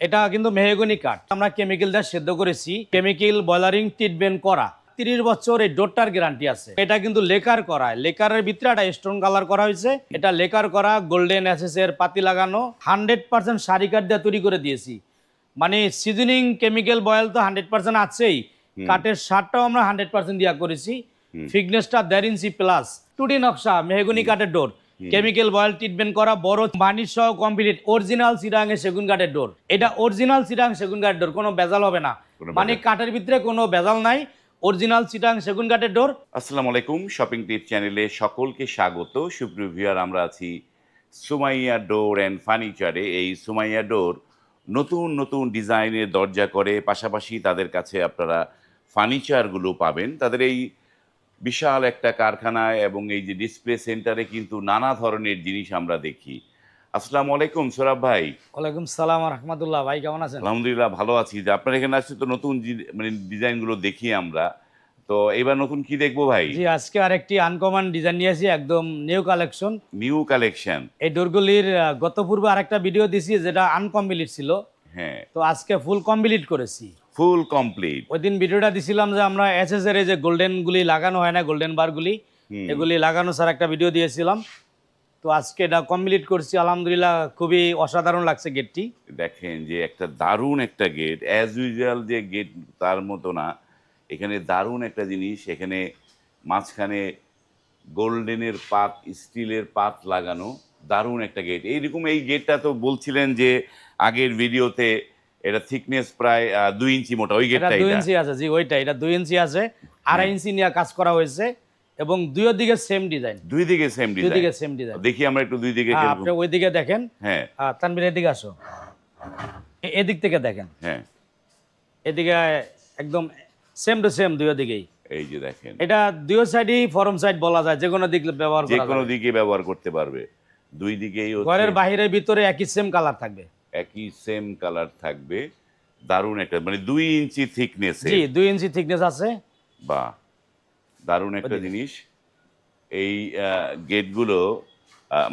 এটা কিন্তু মেহগনি কাঠ আমরা কেমিক্যাল দিয়ে সেদ্ধ করেছি, কেমিক্যাল বয়লারিং ট্রিটমেন্ট করা। 30 বছর এই ডোরটার গ্যারান্টি আছে। এটা কিন্তু লেকার করা, লেকারের ভিতরে একটা স্টোন কালার করা হয়েছে। এটা লেকার করা, গোল্ডেন এসএস এর পাতি লাগানো, 100% সারি কাঠ দিয়ে তৈরি করে দিয়েছি। মানে সিজনিং কেমিক্যাল বয়েল তো 100% আছেই, কাঠের সারটাও আমরা 100% দিয়া করেছি। ফিটনেসটা 1.5 ইঞ্চি প্লাস, 2D নকশা, মেহগনি কাঠের ডোর, কেমিক্যাল বয়েল ট্রিটমেন্ট করা, বড় বার্নিশ সহ কমপ্লিট, অরিজিনাল চিটাং এর সেগুন কাঠের ডোর। এটা অরিজিনাল চিটাং সেগুন কাঠের ডোর, কোনো ভেজাল হবে না। মানে কাঠের ভিতরে কোনো ভেজাল নাই, অরিজিনাল চিটাং সেগুন কাঠের ডোর। আসসালামু আলাইকুম, শপিং টিপ চ্যানেলে সকলকে স্বাগত। সুপ্রিয় ভিউয়ার, আমরা আছি সুমাইয়া ডোর অ্যান্ড ফার্নিচারে। এই সুমাইয়া ডোর নতুন নতুন ডিজাইনের দরজা করে, পাশাপাশি তাদের কাছে আপনারা ফার্নিচারগুলো পাবেন। তাদের এই বিশাল একটা কারখানায় এবং এই যে ডিসপ্লে সেন্টারে কিন্তু নানা ধরনের জিনিস আমরা দেখি। আসসালামু আলাইকুম সোরাব ভাই। ওয়ালাইকুম সালাম রহমতুল্লাহ। ভাই কেমন আছেন? আলহামদুলিল্লাহ ভালো আছি। যে আপনার এখানে আসছে তো নতুন মানে ডিজাইনগুলো দেখি আমরা, তো এবার নতুন কি দেখবো ভাই? জি, আজকে আরেকটি আনকমন ডিজাইন নিয়েছি, একদম নিউ কালেকশন। New collection. এই ডোরগুলির গত পূর্বে আরেকটা ভিডিও দিছি যেটা আনকমপ্লিট ছিল, হ্যাঁ, তো আজকে ফুল কমপ্লিট করেছি। Full complete. ওই দিন ভিডিওটা দিছিলাম যে আমরা এসএস এর এই যে গোল্ডেন গুলি লাগানো হয় না, গোল্ডেন বারগুলি, এগুলি লাগানো স্যার একটা ভিডিও দিয়েছিলাম। তো আজকে এটা কমপ্লিট করছি, আলহামদুলিল্লাহ খুবই অসাধারণ লাগছে গেটটি। দেখেন যে একটা দারুণ একটা গেট, অ্যাজ ইউজুয়াল যে গেট তার মতো না, এখানে দারুণ একটা জিনিস। এখানে মাঝখানে গোল্ডেনের পাত, স্টিলের পাত লাগানো, দারুণ একটা গেট। এইরকম এই গেটটা তো বলছিলেন যে আগের ভিডিওতে এটা থিকনেস প্রায় 2 ইঞ্চি মোটা, ওই এটা গেটটা 2 এটা। ইঞ্চি আছে, জি ওইটা, এটা 2 ইঞ্চি আছে, 2.5 ইঞ্চি নিয়ে কাজ করা হয়েছে এবং দুই দিকে সেম ডিজাইন। দুই দিকে সেম দুই ডিজাইন। দিকে সেম ডিজাইন। দেখি আমরা একটু দুই দিকে। আপনি ওই দিকে দেখেন। হ্যাঁ তানভীর এদিকে আসো, এদিক থেকে দেখেন। হ্যাঁ, এদিকে একদম সেম টু সেম দুই দিকেই। এই যে দেখেন, এটা দুই সাইডই ফরম সাইড বলা যায়, যে কোনো দিক ব্যবহার যে করা কোনো যাবে। দিকে ব্যবহার করতে পারবে। দুই দিকেই ঘরের বাহিরের ভিতরে একই সেম কালার থাকবে। একই সেম কালার থাকবে। দারুণ একটা, মানে 2 ইঞ্চি থিকনেস। জি 2 ইঞ্চি থিকনেস আছে। বাহ, দারুণ একটা জিনিস। এই গেটগুলো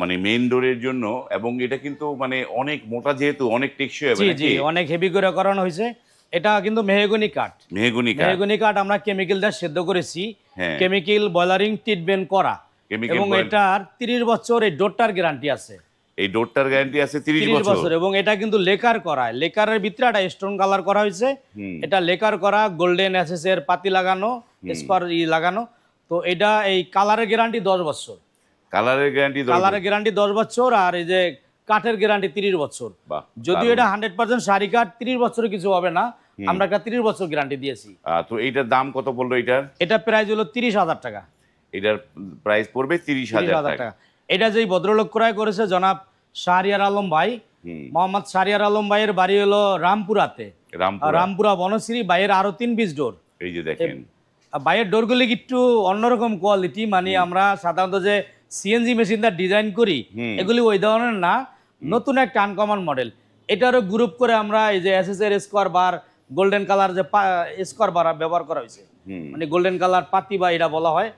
মানে মেইন ডোরের জন্য, এবং এটা কিন্তু মানে অনেক মোটা, যেহেতু অনেক টেকসই হবে জি জি, নাকি? অনেক হেভি করে করানো হয়েছে। এটা কিন্তু মেহগনি কাঠ। মেহগনি কাঠ। মেহগনি কাঠ আমরা কেমিক্যাল দিয়ে সেদ্ধ করেছি, হ্যাঁ। কেমিক্যাল বয়লারিং ট্রিটমেন্ট করা। Chemical এবং boil- এটার 30 বছর এই ডোরটার গ্যারান্টি আছে। এই ডোরটার গ্যারান্টি আছে 30 30 বছর। বছর, এবং এটা কিন্তু লেকার করা, লেকারের ভিতরে একটা স্টোন কালার করা হয়েছে। এটা লেকার করা, গোল্ডেন এসএস এর পাতি লাগানো, স্পার লাগানো। তো এটা এই কালারের গ্যারান্টি 10 বছর। কালারের গ্যারান্টি কালারের গ্যারান্টি 10 বছর, আর এই যে কাঠের গ্যারান্টি 30 বছর। বাহ, যদিও দারুণ। এটা 100% সারি কাঠ, 30 বছরে কিছু হবে না, আমরা একটা 30 বছর গ্যারান্টি দিয়েছি। তো এইটার দাম কত পড়লো এটার? এটা প্রাইস হলো 30,000 টাকা। এটার প্রাইস পড়বে 30,000 30,000 টাকা। টাকা। এটা যেই ভদ্রলোক ক্রয় করেছে জনাব শাহরিয়ার আলম ভাই, মোহাম্মদ শাহরিয়ার আলম ভাইয়ের বাড়ি হলো রামপুরাতে, রামপুরা। রামপুরা বনশ্রী। ভাইয়ের আরো 3 পিস ডোর। এই যে দেখেন, ভাইয়ের ডোরগুলি একটু অন্যরকম কোয়ালিটি, মানে আমরা সাধারণত যে সিএনজি মেশিন দা ডিজাইন করি, এগুলি ওই ধরনের না, নতুন একটা আনকমন মডেল। এটারও গ্রুপ করে আমরা এই যে এসএস এর স্কোয়ার বার, গোল্ডেন কালার যে স্কোয়ার বার ব্যবহার করা হয়েছে, মানে গোল্ডেন কালার পাতি বা এটা বলা হয়,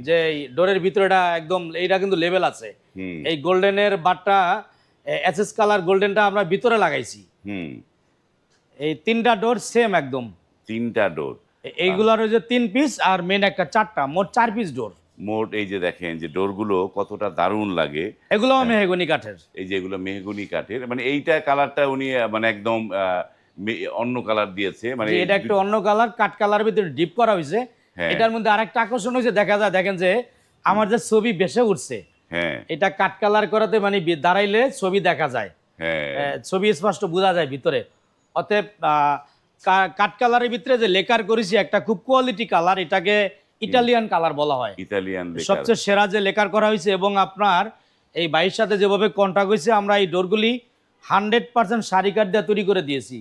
যে ডোরের ভিতরে এটা একদম, এইটা কিন্তু লেভেল আছে। এই গোল্ডেনের বারটা, এসএস কালার গোল্ডেনটা আমরা ভিতরে লাগাইছি। এই 3টা ডোর সেম একদম। 3টা ডোর। এইগুলার ওই যে 3 পিস, আর মেন একটা 4টা, মোট 4 পিস ডোর। মোট এই যে দেখেন যে ডোরগুলো কতটা দারুণ লাগে। এগুলো মেহগনি কাঠের। এই যে এগুলো মেহগনি কাঠের, মানে এইটা কালারটা উনি মানে একদম অন্য কালার দিয়েছে, মানে এটা একটু অন্য কালার, কাঠ কালার ভিতরে ডিপ করা হয়েছে। হ্যাঁ। এটার মধ্যে আরেকটা আকর্ষণ হয়েছে, দেখা যায়, দেখেন যে আমার যে ছবি বেশে উঠছে, হ্যাঁ এটা কাঠ কালার করাতে মানে দাঁড়াইলে ছবি দেখা যায়, হ্যাঁ, ছবি স্পষ্ট বোঝা যায় ভিতরে। অতএব কাঠ কালারের ভিতরে যে লেকার করেছি, একটা খুব কোয়ালিটি কালার, এটাকে ইটালিয়ান কালার বলা হয়। ইতালিয়ান সবচেয়ে সেরা যে লেকার করা হয়েছে। এবং আপনার এই ভাইয়ের সাথে যেভাবে কন্ট্যাক্ট হয়েছে, আমরা এই ডোরগুলি 100% সারি কাঠ দিয়ে তৈরি করে দিয়েছি।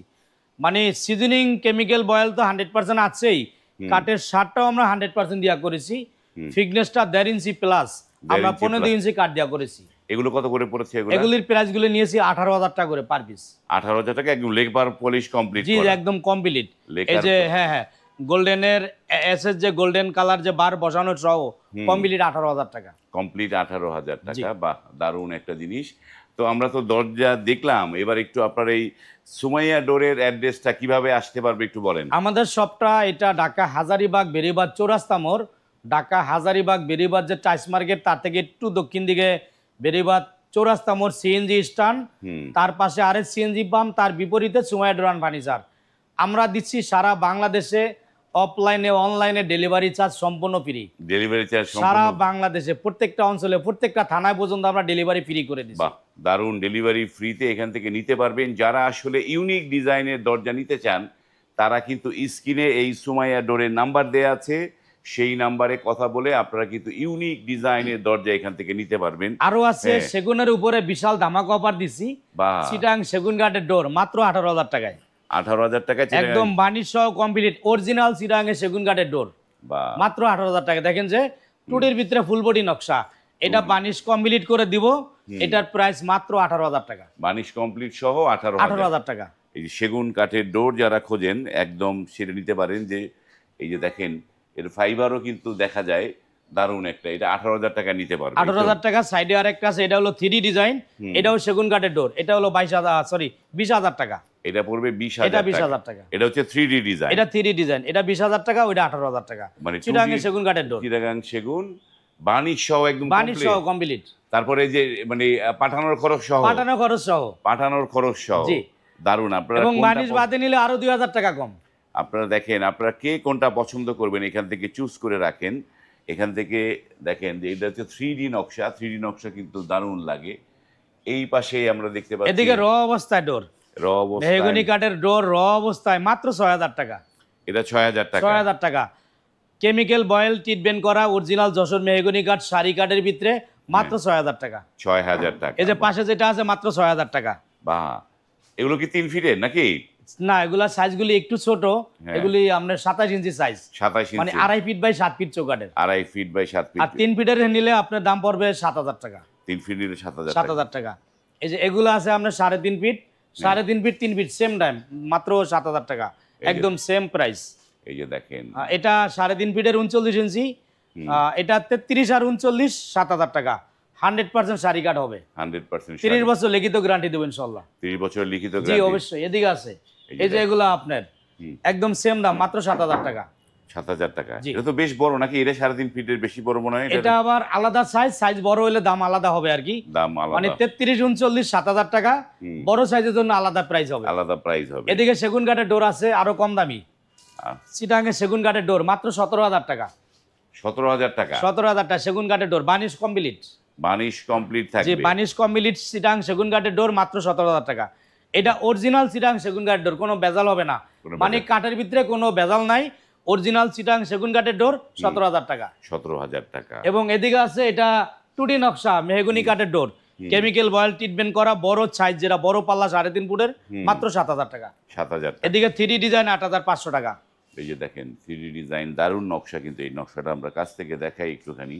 মানে সিজনিং কেমিক্যাল বয়েল তো 100% আছেই, কাঠের সারটাও আমরা 100% দিয়া করেছি। ফিটনেসটা 1.5 ইঞ্চি প্লাস, আমরা 15 ইঞ্চি কাঠ দিয়া করেছি। এগুলো কত করে পড়েছে? এগুলির প্রাইসগুলো নিয়েছি 18,000 টাকা করে পার পিস। 18,000 টাকা, একদম লেবার পলিশ কমপ্লিট। জি একদম কমপ্লিট। লেকার এই যে হ্যাঁ হ্যাঁ, গোল্ডেনের এসএস যে গোল্ডেন কালার যে বার বসানো সহ কমপ্লিট 18,000 টাকা। কমপ্লিট 18,000 টাকা। বাহ, দারুণ একটা জিনিস। তো আমরা তো দরজা দেখলাম, এবার একটু আপনার এই সুমাইয়া ডোরের অ্যাড্রেসটা কিভাবে আসতে পারবে একটু বলেন। আমাদের শপটা এটা ঢাকা হাজারীবাগ বেরিবাদ চৌরাস্তা মোড়, ঢাকা হাজারীবাগ বেরিবাদ যে টাইস মার্কেট তার থেকে একটু দক্ষিণ দিকে বেরিবাদ চৌরাস্তা মোড় সিএনজি স্ট্যান্ড, তার পাশে আরেক সিএনজি পাম্প, তার বিপরীতে সুমাইয়া ডোর অ্যান্ড ফার্নিচার। আমরা দিচ্ছি সারা বাংলাদেশে অফলাইনে অনলাইনে ডেলিভারি চার্জ সম্পূর্ণ ফ্রি। ডেলিভারি চার্জ সারা বাংলাদেশে প্রত্যেকটা অঞ্চলে প্রত্যেকটা থানায় পর্যন্ত আমরা ডেলিভারি ফ্রি করে দিচ্ছি। বাহ, দারুণ। ডেলিভারি ফ্রিতে এখান থেকে নিতে পারবেন। যারা আসলে ইউনিক ডিজাইনের দরজা নিতে চান তারা কিন্তু স্ক্রিনে এই সুমাইয়া ডোরের নাম্বার দেয়া আছে, সেই নাম্বারে কথা বলে আপনারা কিন্তু ইউনিক ডিজাইনের দরজা এখান থেকে নিতে পারবেন। আরো আছে সেগুনের উপরে বিশাল ধামাকা অফার দিছি। বাহ, চিটাং সেগুন কাঠের ডোর মাত্র 18,000 টাকায়, 18,000 টাকা একদম বানিশ সহ কমপ্লিট অরিজিনাল চিটাং এর সেগুন কাঠের ডোর বাহ, মাত্র 18,000 টাকা। দেখেন যে টুটির ভিতরে ফুল বডি নকশা, এটা বানিশ কমপ্লিট করে দিব, এটার প্রাইস মাত্র 18,000 টাকা। বানিশ কমপ্লিট সহ 18,000 টাকা। এই যে সেগুন কাঠের ডোর যারা খোঁজেন একদম সেটা নিতে পারেন। যে এই যে দেখেন এর ফাইবারও কিন্তু দেখা যায় দারুণ একটা, এটা 18,000 টাকা নিতে পারবে। 18,000 টাকা। সাইডে আরেকটা আছে, এটা হলো 3D ডিজাইন, এটাও সেগুন কাঠের ডোর, এটা হলো 20,000 টাকা। এটা পড়বে 20,000 এটা টাকা। 20,000 টাকা। এটা হচ্ছে 3D ডিজাইন, এটা 3D ডিজাইন, এটা 20,000 টাকা, ওইটা 18,000 টাকা। মানে চিটাং এর সেগুন কাঠের ডোর, চিটাগাং সেগুন বানিশ সহ একদম বানিশ সহ complete। কমপ্লিট। তারপরে যে মানে পাঠানোর খরচ সহ, পাঠানো খরচ সহ, পাঠানোর খরচ সহ। জি। দারুণ। আপনারা এবং কোনটা বানিশ বাদে নিলে আরো 2,000 টাকা কম। আপনারা দেখেন আপনারা কে কোনটা পছন্দ করবেন এখান থেকে চুজ করে রাখেন। এখান থেকে দেখেন যে এটা হচ্ছে 3D নকশা, 3D নকশা কিন্তু দারুণ লাগে। এই পাশে আমরা দেখতে পাচ্ছি এদিকে র অবস্থায় ডোর, র অবস্থায় মেহগনি কাঠের ডোর র অবস্থায় মাত্র 6,000 টাকা। এটা 6,000 টাকা। 6,000 টাকা। কেমিক্যাল বয়েল ট্রিটমেন্ট করা অরিজিনাল যশোর মেহগনি কাঠ সারি কাঠের ভিতরে মাত্র 6,000 টাকা। 6,000 টাকা। এই যে পাশে যেটা আছে মাত্র 6,000 টাকা। বাহ, এগুলো কি 3 ফিটের নাকি? না, এগুলা সাইজগুলি একটু ছোট, এগুলি আপনার 27 ইঞ্চি সাইজ, 27 মানে ইঞ্চি, 2.5 ফিট বাই 7 ফিট চৌকাঠের। 2.5 ফিট বাই 7 ফিট। আর 3 ফিটের নিলে আপনার দাম পড়বে 7,000 টাকা। 3 ফিট নিলে 7,000 টাকা। 7,000 টাকা। এই যে এগুলো আছে আপনার 3.5 ফিট, 3.5 ফিট 3 ফিট সেম দাম, মাত্র 7,000 টাকা, একদম সেম প্রাইস। এই যে দেখেন এটা 3.5 ফিটের 39 ইঞ্চি, এটা 33 আর 39 7,000 টাকা। 100% সারি কাঠ হবে, 100% 30 বছর লিখিত গ্যারান্টি দেবো ইনশাআল্লাহ। 30 বছর লিখিত জি গ্যারান্টি। অবশ্যই। এদিকে আছে এই যে এগুলো আপনার একদম সেম দাম, মাত্র 7,000 টাকা। 7,000 টাকা। এটা তো বেশ বড় নাকি? এটা 3.5 ফিটের বেশি বড় মনে হয়। এটা আবার আলাদা সাইজ, সাইজ বড় হলে দাম আলাদা হবে আর কি, দাম মানে আলাদা, 33 39 7,000 টাকা, বড় সাইজের জন্য আলাদা প্রাইস হবে। আলাদা প্রাইস হবে। এদিকে সেগুন কাঠের ডোর আছে আরো কম দামি, চিটাঙ্গে সেগুন কাঠের ডোর মাত্র 17,000 টাকা। 17,000 টাকা। 17,000 টাকা সেগুন কাঠের ডোর, বানিশ কমপ্লিট। বানিশ কমপ্লিট জি, থাকবে। বানিশ কমপ্লিট চিটাং সেগুন কাঠের ডোর মাত্র 17,000 টাকা। এটা অরিজিনাল চিটাং সেগুন কাঠের ডোর, কোনো বেজাল হবে না, মানে কাঠের ভিতরে কোনো বেজাল নাই, অরিজিনাল চিটাং সেগুন কাঠের ডোর 17,000 টাকা। 17,000 টাকা। এবং এদিকে আছে এটা 2D নকশা মেহগনি কাঠের ডোর, কেমিক্যাল বয়েল ট্রিটমেন্ট করা বড় সাইজ, যেটা বড় পাল্লা 3.5 ফুটের, মাত্র 7,000 টাকা। 7,000 টাকা। এদিকে 3D ডিজাইন 8,500 টাকা। এই যে দেখেন 3D ডিজাইন, দারুণ নকশা, কিন্তু এই নকশাটা আমরা কাছ থেকে দেখাই একটুখানি।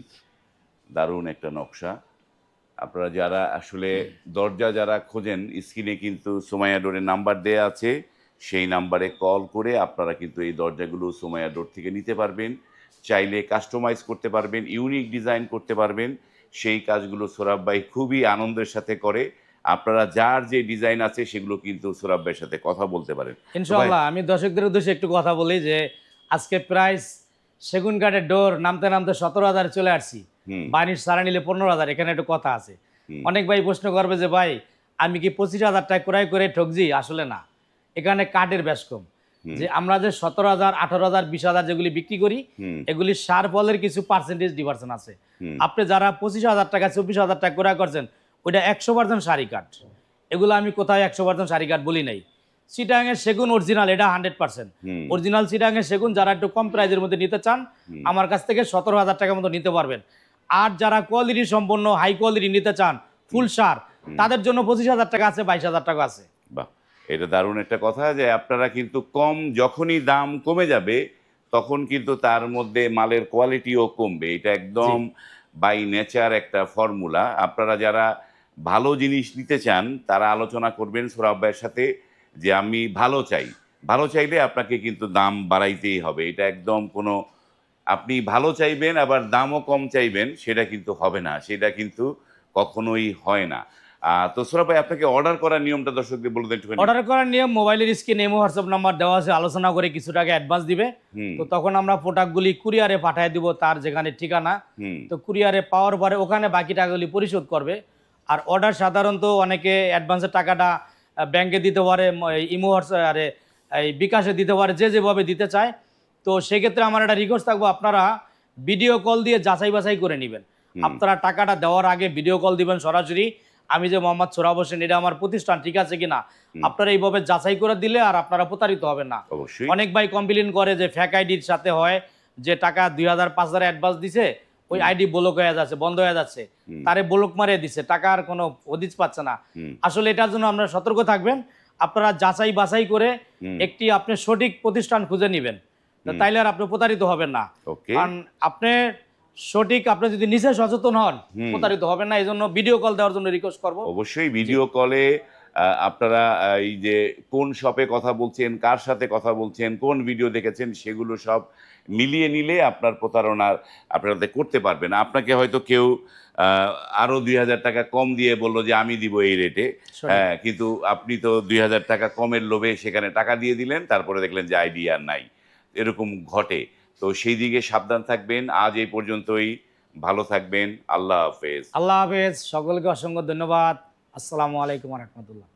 দারুণ একটা নকশা। আপনারা যারা আসলে দরজা যারা খোঁজেন, স্ক্রিনে কিন্তু সুমাইয়া ডোরের নাম্বার দেয়া আছে, সেই নাম্বারে কল করে আপনারা কিন্তু এই দরজাগুলো সুমাইয়া ডোর থেকে নিতে পারবেন। চাইলে কাস্টমাইজ করতে পারবেন, ইউনিক ডিজাইন করতে পারবেন। সেই কাজগুলো সোরাব ভাই খুবই আনন্দের সাথে করে। আপনারা যার যে ডিজাইন আছে সেগুলো কিন্তু সোরাব ভাইয়ের সাথে কথা বলতে পারেন ইনশাআল্লাহ। আমি দর্শকদের উদ্দেশ্যে একটু কথা বলি যে আজকে প্রাইস সেগুন কাঠের ডোর নামতে নামতে 17,000 চলে আসছি, বানিশ সারা নিলে 15,000। এখানে একটু কথা আছে, অনেক ভাই প্রশ্ন করবে যে ভাই আমি কি 25,000 টাকা ক্রয় করে ঠকজি? আসলে না, এখানে কাঠের বেশ কম। যে আমরা যে 17,000 18,000 20,000 যেগুলি বিক্রি করি, এগুলি সার ফলের কিছু পার্সেন্টেজ ডিভার্সন আছে। আপনি যারা 25,000 টাকা 24,000 টাকা ক্রয় করছেন, ওইটা 100% সারি কাঠ। এগুলো আমি কোথায় 100% সারি কাঠ বলি নাই। চিটাঙের সেগুন অরিজিনাল, এটা 100% অরিজিনাল চিটাঙের সেগুন। যারা একটু কম প্রাইজের মধ্যে নিতে চান, আমার কাছ থেকে 17,000 টাকার মতো নিতে পারবেন। আর যারা কোয়ালিটি সম্পন্ন হাই কোয়ালিটি নিতে চান ফুল সার, তাদের জন্য 25,000 টাকা আছে, 22,000 টাকা আছে। বাহ, এটা দারুণ একটা কথা যে আপনারা কিন্তু কম, যখনই দাম কমে যাবে তখন কিন্তু তার মধ্যে মালের কোয়ালিটিও কমবে। এটা একদম বাই নেচার একটা ফর্মুলা। আপনারা যারা ভালো জিনিস নিতে চান তারা আলোচনা করবেন সোরাব ভাইয়ের সাথে যে আমি ভালো চাই। ভালো চাইলে আপনাকে কিন্তু দাম বাড়াইতেই হবে। এটা একদম কোনো, আপনি ভালো চাইবেন আবার দামও কম চাইবেন, সেটা কিন্তু হবে না, সেটা কিন্তু কখনোই হয় না। তো সোহরাব ভাই, আপনাকে অর্ডার করার নিয়মটা দর্শকদের বলে দেন একটুখানি। অর্ডার করার নিয়ম, মোবাইলের স্ক্রিনে ইমো হোয়াটসঅ্যাপ নাম্বার দেওয়া আছে, আলোচনা করে কিছু টাকা অ্যাডভান্স দিবে। হুম। তো তখন আমরা প্রোডাক্টগুলি কুরিয়ারে পাঠিয়ে দিব তার যেখানে ঠিকানা। হুম। তো কুরিয়ারে পাওয়ার পরে ওখানে বাকি টাকাগুলি পরিশোধ করবে। আর অর্ডার সাধারণত অনেকে অ্যাডভান্সের টাকাটা ব্যাংকে দিতে পারে, ইমো হোয়াটসঅ্যাপ আরে এই বিকাশে দিতে পারে, যে যেভাবে দিতে চায়। তো সেক্ষেত্রে আমার একটা রিকোয়েস্ট থাকবো, আপনারা ভিডিও কল দিয়ে যাচাই বাছাই করে নেবেন। আপনারা টাকাটা দেওয়ার আগে ভিডিও কল দিবেন সরাসরি, আমি যে মোহাম্মদ সোহরাব হোসেন, এটা আমার প্রতিষ্ঠান, ঠিক আছে কিনা। আপনারা এইভাবে যাচাই করে দিলে আর আপনারা প্রতারিত হবেন না। অবশ্যই। অনেক ভাই কমপ্লেন করে যে ফেক আইডির সাথে হয়, যে টাকা 2000 5000 অ্যাডভান্স দিছে, ওই আইডি ব্লক হয়ে যাচ্ছে, বন্ধ হয়ে যাচ্ছে, তারে ব্লক মারিয়ে দিছে, টাকার কোনো হদিস পাচ্ছে না। আসলে এটার জন্য আপনারা সতর্ক থাকবেন। আপনারা যাচাই বাছাই করে একটি আপনি সঠিক প্রতিষ্ঠান খুঁজে নেবেন, তাইলে আর আপনি প্রতারিত হবেন না। ওকে। কারণ আপনি সঠিক, আপনি যদি নিজে সচেতন হন, প্রতারিত হবেন না। এই জন্য ভিডিও কল দেওয়ার জন্য রিকোয়েস্ট করবো। অবশ্যই ভিডিও কলে আপনারা এই যে কোন শপে কথা বলছেন, কার সাথে কথা বলছেন, কোন ভিডিও দেখেছেন, সেগুলো সব মিলিয়ে নিলে আপনার প্রতারণার আপনারা করতে পারবেন। আপনাকে হয়তো কেউ আরো 2000 টাকা কম দিয়ে বললো যে আমি দিব এই রেটে, হ্যাঁ, কিন্তু আপনি তো 2000 টাকা কমের লোভে সেখানে টাকা দিয়ে দিলেন, তারপরে দেখলেন যে আইডি আর নাই। এরকম ঘটে। তো সেই দিকে সাবধান থাকবেন। আজ এই পর্যন্তই। ভালো থাকবেন। আল্লাহ হাফেজ। আল্লাহ হাফেজ। সকলকে অসংখ্য ধন্যবাদ। আসসালামু আলাইকুম ওয়া রাহমাতুল্লাহ।